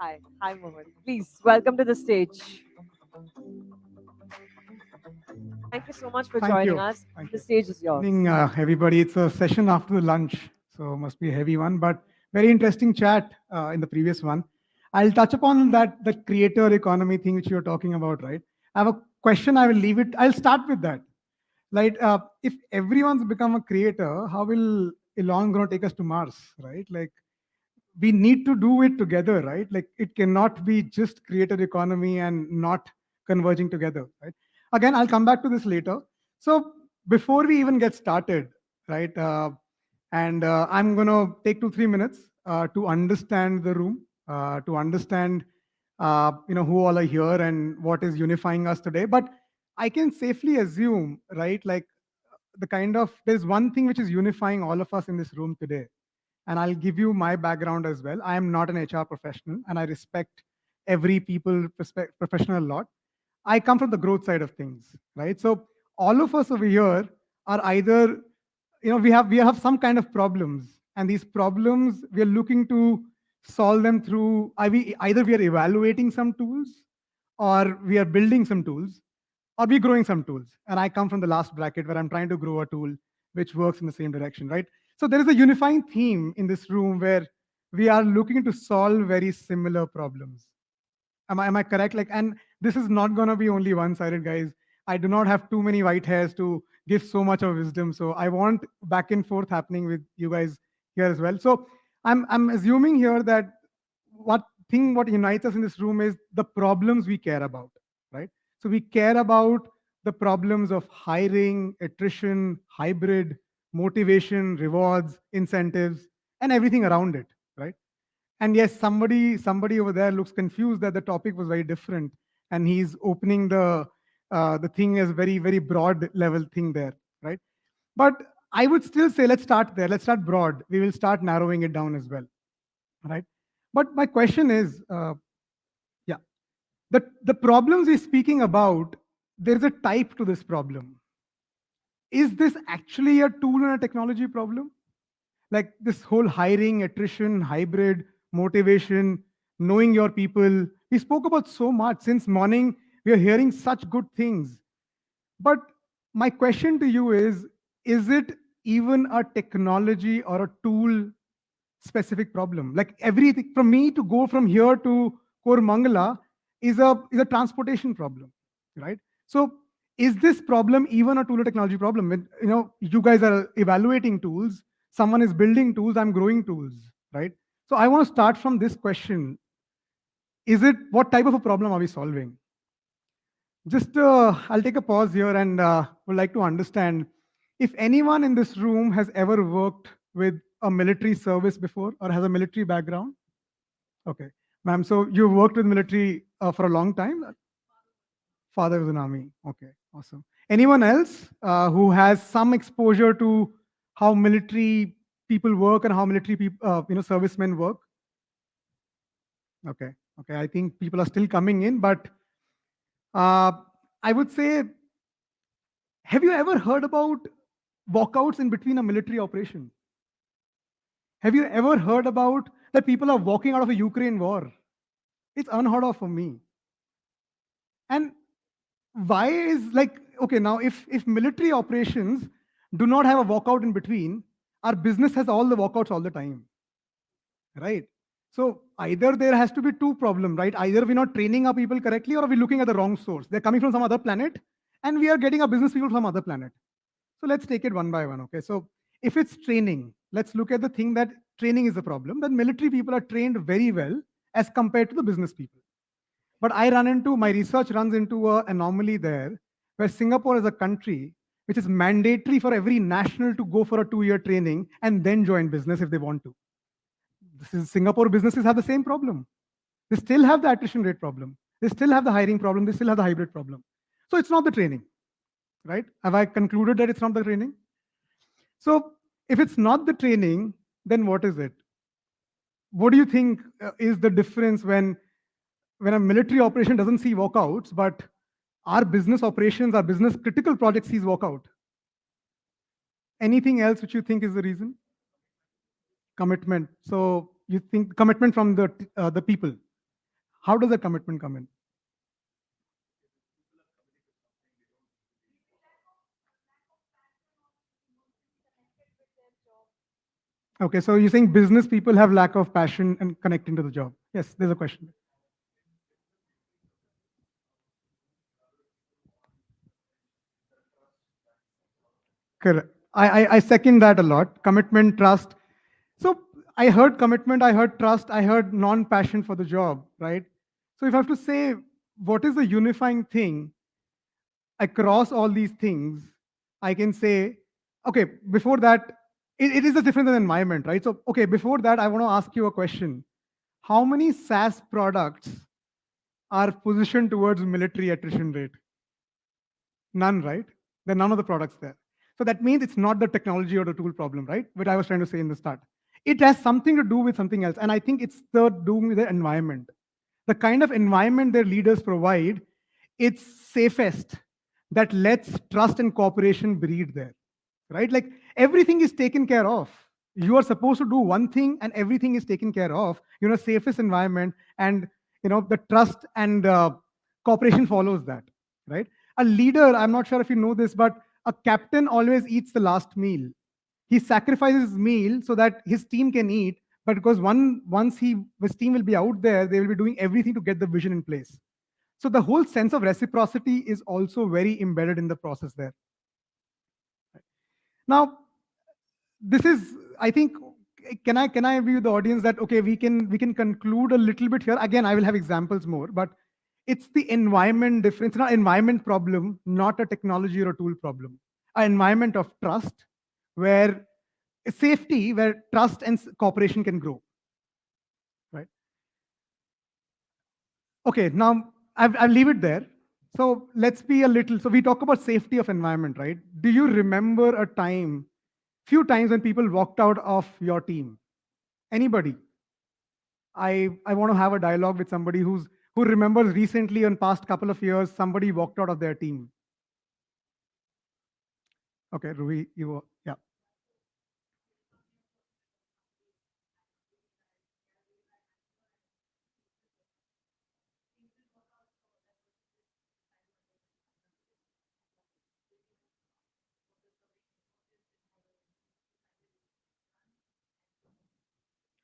Hi, Mohit. Please welcome to the stage. Thank you so much for Thank joining you. us. Thank The you. stage is yours. Evening, everybody. It's a session after the lunch, so must be a heavy one, but very interesting chat in the previous one. I'll touch upon that the creator economy thing which you're talking about, right? I have a question. I will leave it. I'll start with that. Like, if everyone's become a creator, how will Elon gonna take us to Mars, right? Like, we need to do it together, right? Like, it cannot be just creator economy and not converging together, right? Again, I'll come back to this later. So before we even get started, right? And I'm gonna take 2-3 minutes to understand the room, to understand, who all are here and what is unifying us today. But I can safely assume, right? Like, there's one thing which is unifying all of us in this room today, and I'll give you my background as well. I am not an HR professional, and I respect every professional a lot. I come from the growth side of things, right? So all of us over here are either, we have some kind of problems, and these problems we are looking to solve them through either we are evaluating some tools, or we are building some tools, or we're growing some tools. And I come from the last bracket where I'm trying to grow a tool which works in the same direction, right? So there is a unifying theme in this room where we are looking to solve very similar problems. Am I correct? Like, and this is not gonna be only one-sided, guys. I do not have too many white hairs to give so much of wisdom. So I want back and forth happening with you guys here as well. So I'm assuming here that what unites us in this room is the problems we care about, right? So we care about the problems of hiring, attrition, hybrid, motivation, rewards, incentives, and everything around it, right? And yes, somebody over there looks confused that the topic was very different, and he's opening the thing as very broad level thing there, right? But I would still say let's start there. Let's start broad. We will start narrowing it down as well, right? But my question is, yeah, the problems we're speaking about, there's a type to this problem. Is this actually a tool and a technology problem? Like this whole hiring, attrition, hybrid, motivation, knowing your people. We spoke about so much since morning. We are hearing such good things. But my question to you is it even a technology or a tool specific problem? Like everything from me to go from here to Kormangala is a transportation problem, right? So is this problem even a tool or technology problem? When you guys are evaluating tools, someone is building tools, I'm growing tools, right? So I want to start from this question: is it what type of a problem are we solving? Just I'll take a pause here and would like to understand if anyone in this room has ever worked with a military service before or has a military background. Okay, ma'am. So you worked with military for a long time. Father was in army. Okay, awesome. Anyone else who has some exposure to how military people work and how military people, servicemen work? Okay, okay. I think people are still coming in, but uh, I would say, have you ever heard about walkouts in between a military operation? Have you ever heard about that people are walking out of a Ukraine war? It's unheard of for me. And why is like, okay, now if military operations do not have a walkout in between, our business has all the walkouts all the time, right? So either there has to be two problems, right? Either we're not training our people correctly or we're looking at the wrong source. They're coming from some other planet and we are getting our business people from other planet. So let's take it one by one, okay? So if it's training, let's look at the thing that training is the problem. Then military people are trained very well as compared to the business people. But my research runs into an anomaly there, where Singapore is a country which is mandatory for every national to go for a 2-year training and then join business if they want to. Singapore businesses have the same problem. They still have the attrition rate problem. They still have the hiring problem. They still have the hybrid problem. So it's not the training, right? Have I concluded that it's not the training? So if it's not the training, then what is it? What do you think is the difference when a military operation doesn't see walkouts, but our business operations, our business critical project sees walkout? Anything else which you think is the reason? Commitment. So you think commitment from the people. How does the commitment come in? Okay, so you're saying business people have lack of passion and connecting to the job. Yes, there's a question. Correct. I second that a lot. Commitment, trust. So I heard commitment, I heard trust, I heard non-passion for the job, right? So if I have to say what is the unifying thing across all these things, I can say, okay, before that, it is a different than environment, right? So, okay, before that, I want to ask you a question. How many SaaS products are positioned towards military attrition rate? None, right? There are none of the products there. So that means it's not the technology or the tool problem, right? What I was trying to say in the start. It has something to do with something else. And I think it's the doing with the environment. The kind of environment their leaders provide, it's safest that lets trust and cooperation breed there, right? Like everything is taken care of. You are supposed to do one thing and everything is taken care of, safest environment, and the trust and cooperation follows that, right? A leader, I'm not sure if you know this, but a captain always eats the last meal. He sacrifices his meal so that his team can eat, but because once his team will be out there, they will be doing everything to get the vision in place. So the whole sense of reciprocity is also very embedded in the process there. Now, this is, I think, can I view the audience that okay, we can conclude a little bit here. Again, I will have examples more, but it's the environment difference, not environment problem, not a technology or a tool problem. An environment of trust, where safety, where trust and cooperation can grow. Right. Okay, now I'll leave it there. So let's be a little. So we talk about safety of environment, right? Do you remember a time, few times when people walked out of your team? Anybody? I want to have a dialogue with somebody who remembers recently in past couple of years somebody walked out of their team. Okay, Ruhi, yeah.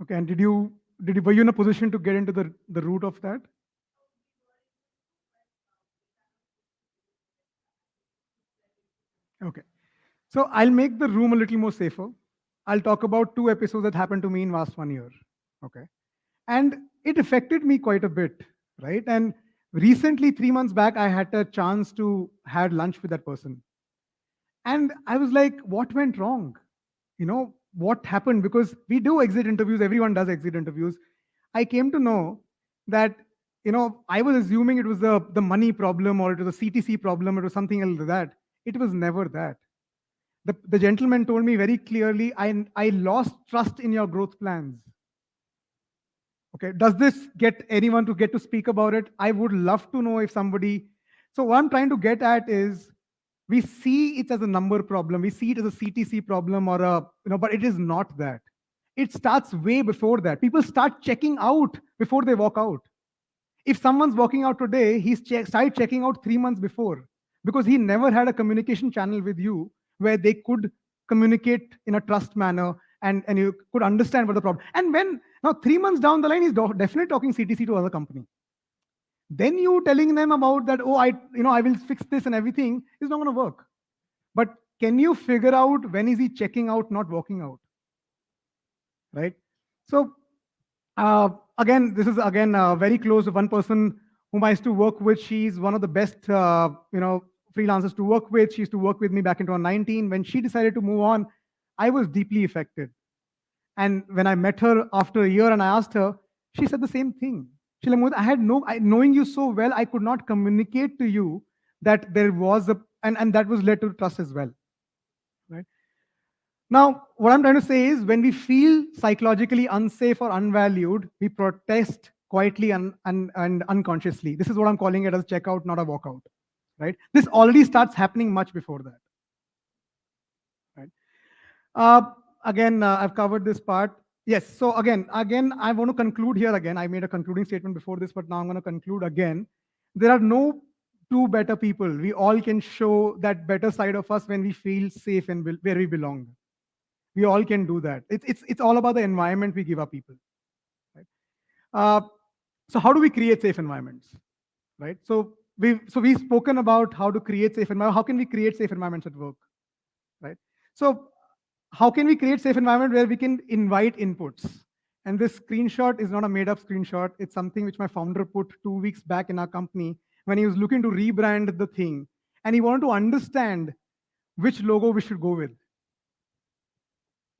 Okay, and were you in a position to get into the root of that? Okay, so I'll make the room a little more safer. I'll talk about two episodes that happened to me in last 1 year. Okay, and it affected me quite a bit, right? And recently, 3 months back, I had a chance to had lunch with that person, and I was like, what went wrong? What happened? Because we do exit interviews, everyone does exit interviews. I came to know that I was assuming it was the money problem, or it was a CTC problem, it was something else. That it was never that. The gentleman told me very clearly, I lost trust in your growth plans. Okay, does this get anyone to get to speak about it? I would love to know if somebody. So what I'm trying to get at is, we see it as a number problem, we see it as a CTC problem, or but it is not that. It starts way before that. People start checking out before they walk out. If someone's walking out today, started checking out 3 months before, because he never had a communication channel with you where they could communicate in a trust manner, and you could understand what the problem. And when now 3 months down the line, he's definitely talking CTC to other company. Then you telling them about that, oh, I will fix this and everything, is not going to work. But can you figure out when is he checking out, not walking out? Right. So again, this is again very close to one person whom I used to work with. She's one of the best freelancers to work with. She used to work with me back in 2019. When she decided to move on, I was deeply affected. And when I met her after a year and I asked her, she said the same thing. She's like, knowing you so well, I could not communicate to you that there was and that was led to trust as well. Right. Now, what I'm trying to say is, when we feel psychologically unsafe or unvalued, we protest quietly and unconsciously. This is what I'm calling it as checkout, not a walkout. Right. This already starts happening much before that. Right. Again, I've covered this part. Yes. So again, I want to conclude here again. I made a concluding statement before this, but now I'm going to conclude again. There are no two better people. We all can show that better side of us when we feel safe and where we belong. We all can do that. It's all about the environment we give our people. Right? Uh, so how do we create safe environments? Right. So we've spoken about how to create safe environment. How can we create safe environments at work? Right. So how can we create safe environment where we can invite inputs? And this screenshot is not a made up screenshot. It's something which my founder put 2 weeks back in our company when he was looking to rebrand the thing. And he wanted to understand which logo we should go with.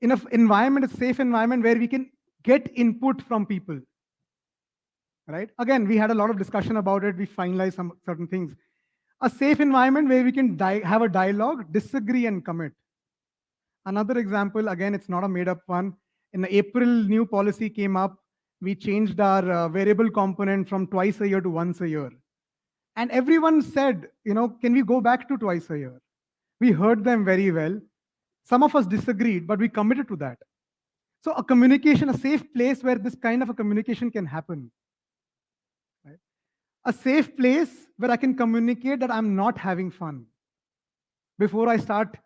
In an environment, a safe environment where we can get input from people. Right? Again, we had a lot of discussion about it. We finalized some certain things. A safe environment where we can have a dialogue, disagree, and commit. Another example, again, it's not a made-up one. In April, new policy came up. We changed our variable component from twice a year to once a year. And everyone said, can we go back to twice a year? We heard them very well. Some of us disagreed, but we committed to that. So a communication, a safe place where this kind of a communication can happen. Right? A safe place where I can communicate that I'm not having fun before I start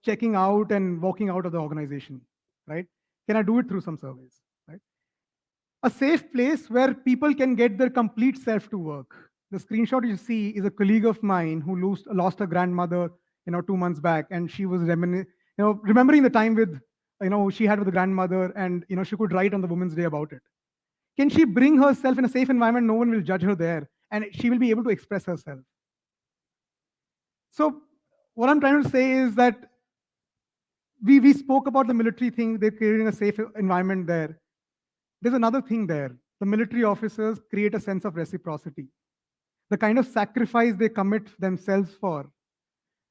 checking out and walking out of the organization, right? Can I do it through some surveys, right? A safe place where people can get their complete self to work. The screenshot you see is a colleague of mine who lost her grandmother, 2 months back, and she was remembering the time with, she had with the grandmother, and she could write on the Women's Day about it. Can she bring herself in a safe environment? No one will judge her there, and she will be able to express herself. So what I'm trying to say is that we spoke about the military thing. They're creating a safe environment there. There's another thing there. The military officers create a sense of reciprocity. The kind of sacrifice they commit themselves for,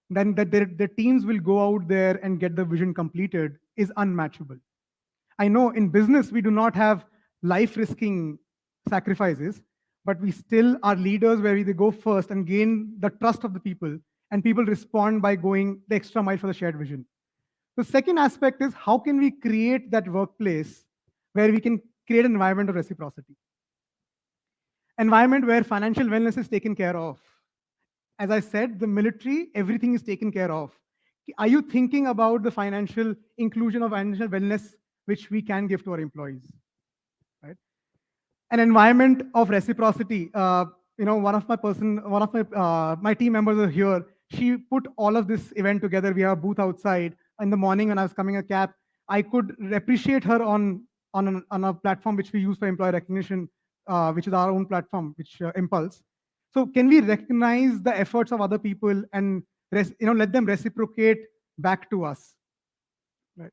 then that their teams will go out there and get the vision completed is unmatchable. I know in business, we do not have life-risking sacrifices, but we still are leaders where we go first and gain the trust of the people, and people respond by going the extra mile for the shared vision. The second aspect is how can we create that workplace where we can create an environment of reciprocity? Environment where financial wellness is taken care of. As I said, the military, everything is taken care of. Are you thinking about the financial inclusion of financial wellness which we can give to our employees? Right? An environment of reciprocity. One of my team members are here. She put all of this event together. We have a booth outside. In the morning when I was coming a cab, I could appreciate her on a platform which we use for employee recognition, which is our own platform, which Impulse. So can we recognize the efforts of other people and let them reciprocate back to us? Right?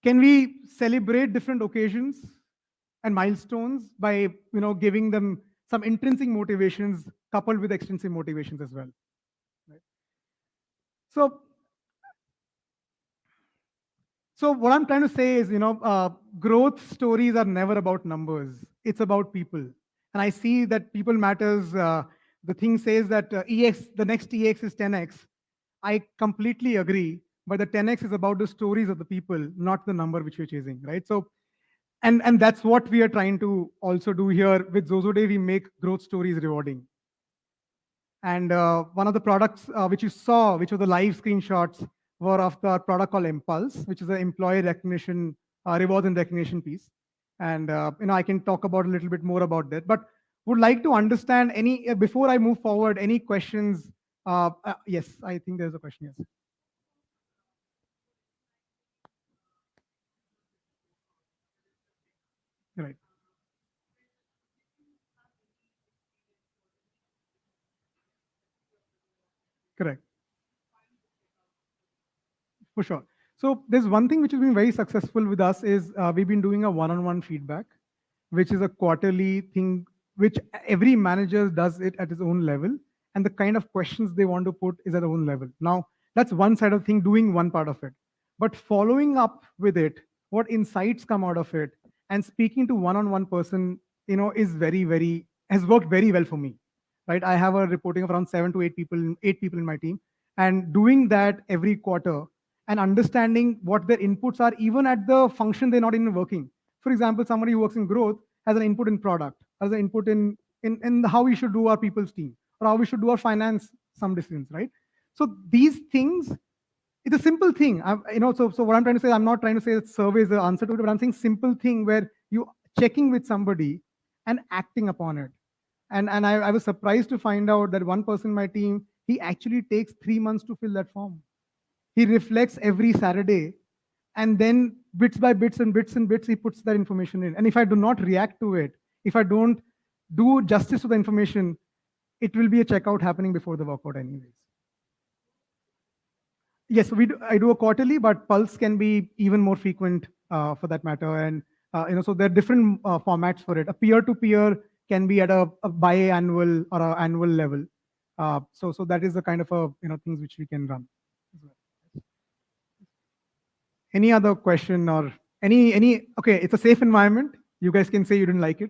Can we celebrate different occasions and milestones by giving them some intrinsic motivations coupled with extrinsic motivations as well? Right? So what I'm trying to say is, growth stories are never about numbers. It's about people. And I see that people matters. The thing says that the next EX is 10X. I completely agree. But the 10X is about the stories of the people, not the number which we're chasing, right? So, and that's what we are trying to also do here. With Xoxoday, we make growth stories rewarding. And one of the products which you saw, which were the live screenshots, were of the product called Impulse, which is an employee recognition, rewards and recognition piece. And I can talk about a little bit more about that. But would like to understand before I move forward, any questions? Yes, I think there's a question. Yes. Right. Correct. For sure. So there's one thing which has been very successful with us is we've been doing a one-on-one feedback, which is a quarterly thing, which every manager does it at his own level. And the kind of questions they want to put is at their own level. Now, that's one side of the thing, doing one part of it. But following up with it, what insights come out of it, and speaking to one-on-one person, is has worked very well for me. Right? I have a reporting of around 7 to 8 people in my team. And doing that every quarter and understanding what their inputs are, even at the function they're not even working. For example, somebody who works in growth has an input in product, has an input in how we should do our people's team, or how we should do our finance some decisions, right? So these things, it's a simple thing. So what I'm trying to say, I'm not trying to say that survey is the answer to it, but I'm saying simple thing where you checking with somebody and acting upon it. And I was surprised to find out that one person in my team, he actually takes 3 months to fill that form. He reflects every Saturday, and then bits by bits and bits and bits, he puts that information in. And if I do not react to it, if I don't do justice to the information, it will be a checkout happening before the workout anyways. Yes, I do a quarterly, but Pulse can be even more frequent for that matter. And so there are different formats for it. A peer-to-peer can be at a biannual or an annual level. So that is the kind of things which we can run. Any other question or any? Okay, it's a safe environment. You guys can say you didn't like it.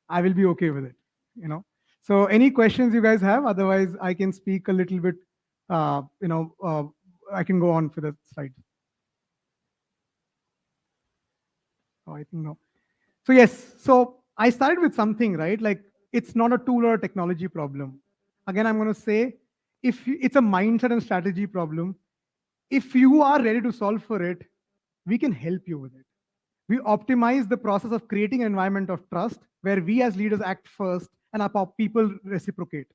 I will be okay with it. So any questions you guys have? Otherwise, I can speak a little bit. I can go on for the slide. Oh, I think no. So yes, so I started with something, right? Like it's not a tool or a technology problem. Again, I'm going to say, if it's a mindset and strategy problem, if you are ready to solve for it, we can help you with it. We optimize the process of creating an environment of trust where we as leaders act first and our people reciprocate.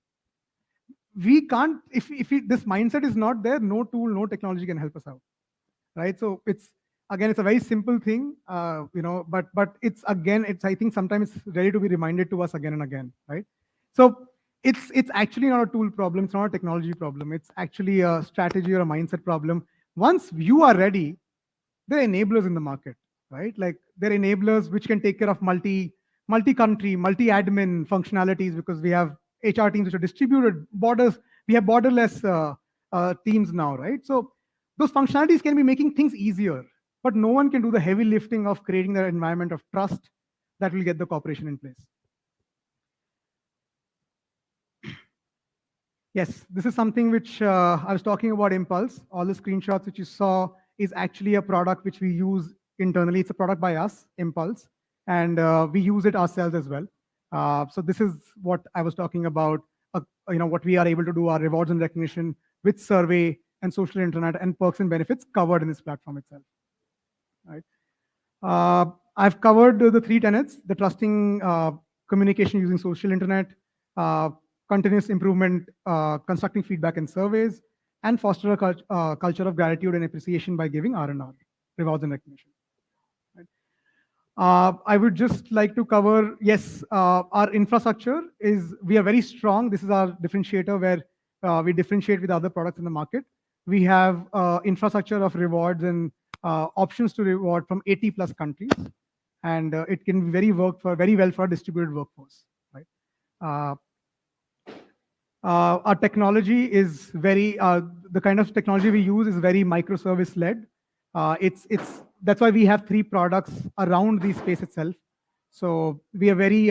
We can't, if this mindset is not there, no tool, no technology can help us out, right? So it's a very simple thing, but I think sometimes it's ready to be reminded to us again and again, right? So it's actually not a tool problem, it's not a technology problem, it's actually a strategy or a mindset problem. Once you are ready, there are enablers in the market, right? Like there are enablers which can take care of multi-country, multi-admin functionalities, because we have HR teams which are distributed borders. We have borderless teams now, right? So those functionalities can be making things easier, but no one can do the heavy lifting of creating that environment of trust that will get the corporation in place. Yes, this is something which I was talking about Impulse. All the screenshots which you saw is actually a product which we use internally. It's a product by us, Impulse, and we use it ourselves as well. So this is what I was talking about, what we are able to do, our rewards and recognition with survey and social internet and perks and benefits covered in this platform itself. Right. I've covered the 3 tenets: the trusting communication using social internet, continuous improvement, constructing feedback and surveys, and foster a culture of gratitude and appreciation by giving R&R, rewards and recognition. I would just like to cover, yes, our infrastructure we are very strong. This is our differentiator where we differentiate with other products in the market. We have infrastructure of rewards and options to reward from 80 plus countries. And it can very well for a distributed workforce, right? Our technology is the kind of technology we use is very microservice led. That's why we have 3 products around the space itself. So we are very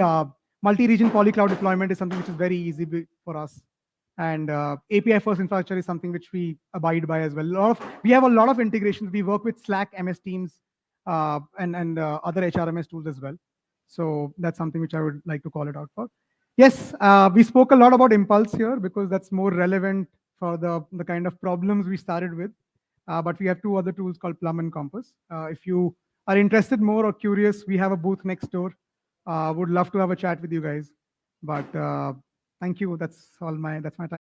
multi-region polycloud deployment is something which is very easy for us. And API first infrastructure is something which we abide by as well. We have a lot of integrations. We work with Slack, MS Teams, and other HRMS tools as well. So that's something which I would like to call it out for. Yes, we spoke a lot about Impulse here because that's more relevant for the kind of problems we started with. But we have 2 other tools called Plum and Compass. If you are interested more or curious, we have a booth next door. Would love to have a chat with you guys. But thank you. That's my time.